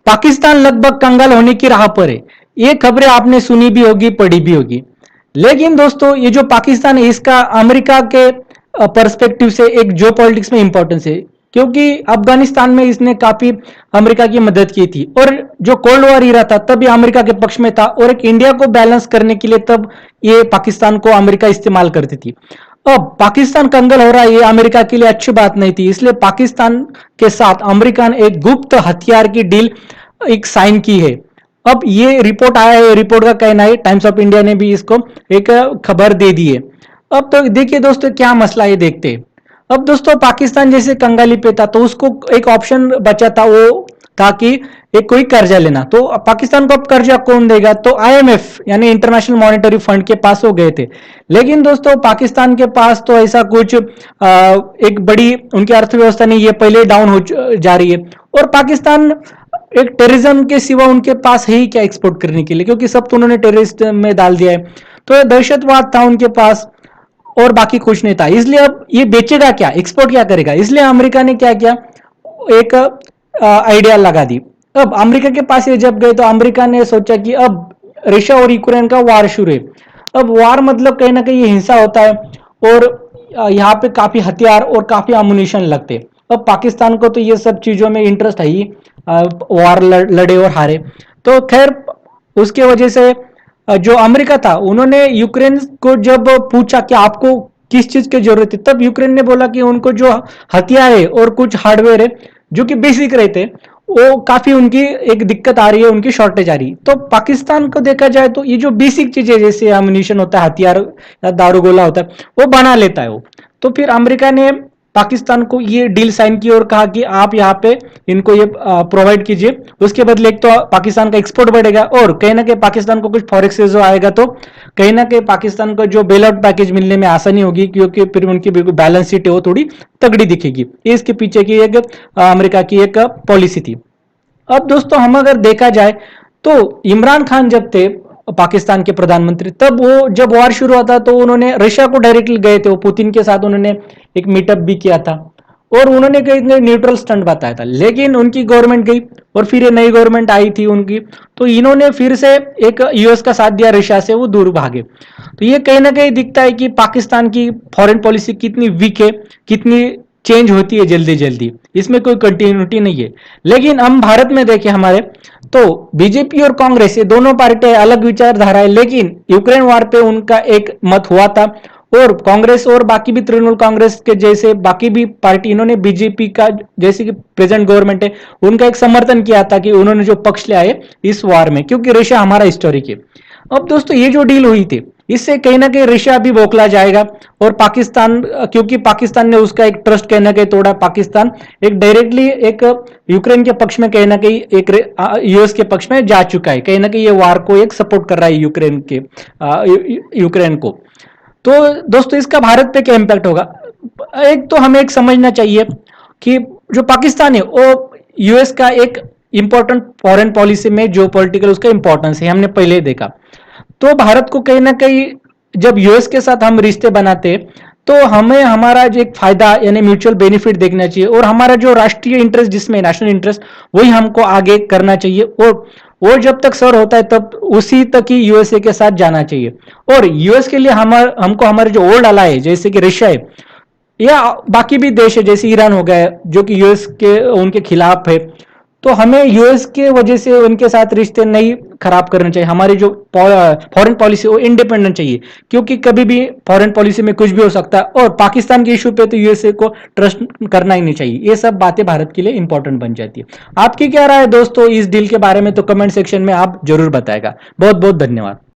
पाकिस्तान लगभग कंगाल होने की राह पर है। ये खबरें आपने सुनी भी होगी, पढ़ी भी होगी। लेकिन दोस्तों ये जो पाकिस्तान है इसका अमेरिका के पर्सपेक्टिव से एक जो पॉलिटिक्स में इंपॉर्टेंस है, क्योंकि अफगानिस्तान में इसने काफी अमेरिका की मदद की थी और जो कोल्ड वॉर इरा था तब ये अमेरिका के पक्ष में था और एक इंडिया को बैलेंस करने के लिए तब ये पाकिस्तान को अमेरिका इस्तेमाल करती थी। अब पाकिस्तान कंगाल हो रहा है, ये अमेरिका के लिए अच्छी बात नहीं थी, इसलिए पाकिस्तान के साथ अमेरिका ने एक गुप्त हथियार की डील एक साइन की है। अब ये रिपोर्ट आया है, रिपोर्ट का कहना है, टाइम्स ऑफ इंडिया ने भी इसको एक खबर दे दी है। अब तो देखिए दोस्तों क्या मसला है, देखते हैं। अब दोस्तों पाकिस्तान जैसे कंगाली पे था तो उसको एक ऑप्शन बचा था, वो था कि एक कोई कर्जा लेना। तो पाकिस्तान को अब कर्जा कौन देगा, तो आईएमएफ यानी इंटरनेशनल मॉनेटरी फंड के पास हो गए थे। लेकिन दोस्तों पाकिस्तान के पास तो ऐसा कुछ एक बड़ी उनकी अर्थव्यवस्था नहीं, ये पहले डाउन हो जा रही है। और पाकिस्तान एक टेररिज्म के सिवा उनके पास है ही क्या एक्सपोर्ट करने के लिए, क्योंकि सब तो उन्होंने टेररिस्ट में डाल दिया है। तो दहशतवाद था उनके पास और बाकी कुछ नहीं था। इसलिए अब ये बेचेगा क्या, एक्सपोर्ट क्या करेगा, इसलिए अमेरिका ने क्या किया, एक आइडिया लगा दी। अब अमेरिका के पास ये जब गए तो अमेरिका ने सोचा कि अब रशिया और यूक्रेन का वार शुरू है। अब वार मतलब कहीं ना कहीं हिंसा होता है और यहाँ पे काफी हथियार और काफी अमुनिशन लगते हैं। अब पाकिस्तान को तो ये सब चीजों में इंटरेस्ट है ही, वार लड़े और हारे। तो खैर उसके वजह से जो अमेरिका था उन्होंने यूक्रेन को जब पूछा कि आपको किस चीज की जरूरत है, तब यूक्रेन ने बोला कि उनको जो हथियार है और कुछ हार्डवेयर है जो कि बेसिक रहते, वो काफी उनकी एक दिक्कत आ रही है, उनकी शॉर्टेज आ रही है। तो पाकिस्तान को देखा जाए तो ये जो बेसिक चीजें जैसे अम्युनिशन होता है, हथियार या दारूगोला होता है, वो बना लेता है वो। तो फिर अमेरिका ने पाकिस्तान को ये डील साइन की और कहा कि आप यहाँ पे इनको ये प्रोवाइड कीजिए, उसके बदले एक तो पाकिस्तान का एक्सपोर्ट बढ़ेगा और कहीं ना कहीं पाकिस्तान को कुछ फॉरेक्स से जो आएगा तो कहीं ना कहीं पाकिस्तान को जो बेल आउट पैकेज मिलने में आसानी होगी, क्योंकि फिर उनकी बिल्कुल बैलेंस शीट है वो थोड़ी तगड़ी दिखेगी। इसके पीछे की एक अमेरिका की एक पॉलिसी थी। अब दोस्तों हम अगर देखा जाए तो इमरान खान जब थे पाकिस्तान के प्रधानमंत्री, तब वो जब वॉर शुरू हुआ था तो उन्होंने रशिया को डायरेक्टली गए थे, वो पुतिन के साथ उन्होंने एक मीटअप भी किया था और उन्होंने कहीं न्यूट्रल स्टंट बताया था। लेकिन उनकी गवर्नमेंट गई और फिर ये नई गवर्नमेंट आई थी उनकी, तो इन्होंने फिर से एक यूएस का साथ दिया, रशिया से वो दूर भागे। तो ये कहीं ना कहीं दिखता है कि पाकिस्तान की फॉरेन पॉलिसी कितनी वीक है, कितनी चेंज होती है जल्दी जल्दी, इसमें कोई कंटिन्यूटी नहीं है। लेकिन हम भारत में देखें हमारे, तो बीजेपी और कांग्रेस ये दोनों पार्टियां अलग विचारधारा है, लेकिन यूक्रेन वार पे उनका एक मत हुआ था और कांग्रेस और बाकी भी तृणमूल कांग्रेस के जैसे बाकी भी पार्टी इन्होंने बीजेपी का जैसे कि प्रेजेंट गवर्नमेंट है उनका एक समर्थन किया था कि उन्होंने जो पक्ष ले आए इस वार में, क्योंकि रशिया हमारा हिस्टोरिक है। अब दोस्तों ये जो डील हुई थी इससे कहीं ना कहीं रशिया भी बौखला जाएगा और पाकिस्तान, क्योंकि पाकिस्तान ने उसका एक ट्रस्ट कहीं ना कहीं तोड़ा, पाकिस्तान एक डायरेक्टली एक यूक्रेन के पक्ष में कहीं ना कहीं एक यूएस के पक्ष में जा चुका है, कहीं ना कहीं ये वार को एक सपोर्ट कर रहा है यूक्रेन को। तो दोस्तों इसका भारत पे क्या इंपैक्ट होगा, एक तो हमें एक समझना चाहिए कि जो पाकिस्तान है वो यूएस का एक इंपॉर्टेंट फॉरेन पॉलिसी में जो पॉलिटिकल उसका इंपॉर्टेंस है, हमने पहले देखा। तो भारत को कहीं ना कहीं जब यूएस के साथ हम रिश्ते बनाते तो हमें हमारा जो एक फायदा यानी म्यूचुअल बेनिफिट देखना चाहिए और हमारा जो राष्ट्रीय इंटरेस्ट जिसमें नेशनल इंटरेस्ट वही हमको आगे करना चाहिए और वो जब तक सर होता है तब उसी तक ही यूएसए के साथ जाना चाहिए। और यूएस के लिए हमको हमारे जो ओल्ड अलाय है जैसे कि रशिया है या बाकी भी देश है जैसे ईरान हो गया जो कि यूएस के उनके खिलाफ है, तो हमें यूएस के वजह से उनके साथ रिश्ते नहीं खराब करने चाहिए। हमारी जो फॉरेन पॉलिसी वो इंडिपेंडेंट चाहिए, क्योंकि कभी भी फॉरेन पॉलिसी में कुछ भी हो सकता है और पाकिस्तान के इशू पे तो यूएसए को ट्रस्ट करना ही नहीं चाहिए। ये सब बातें भारत के लिए इंपॉर्टेंट बन जाती है। आपकी क्या राय है दोस्तों इस डील के बारे में, तो कमेंट सेक्शन में आप जरूर बताएगा। बहुत बहुत धन्यवाद।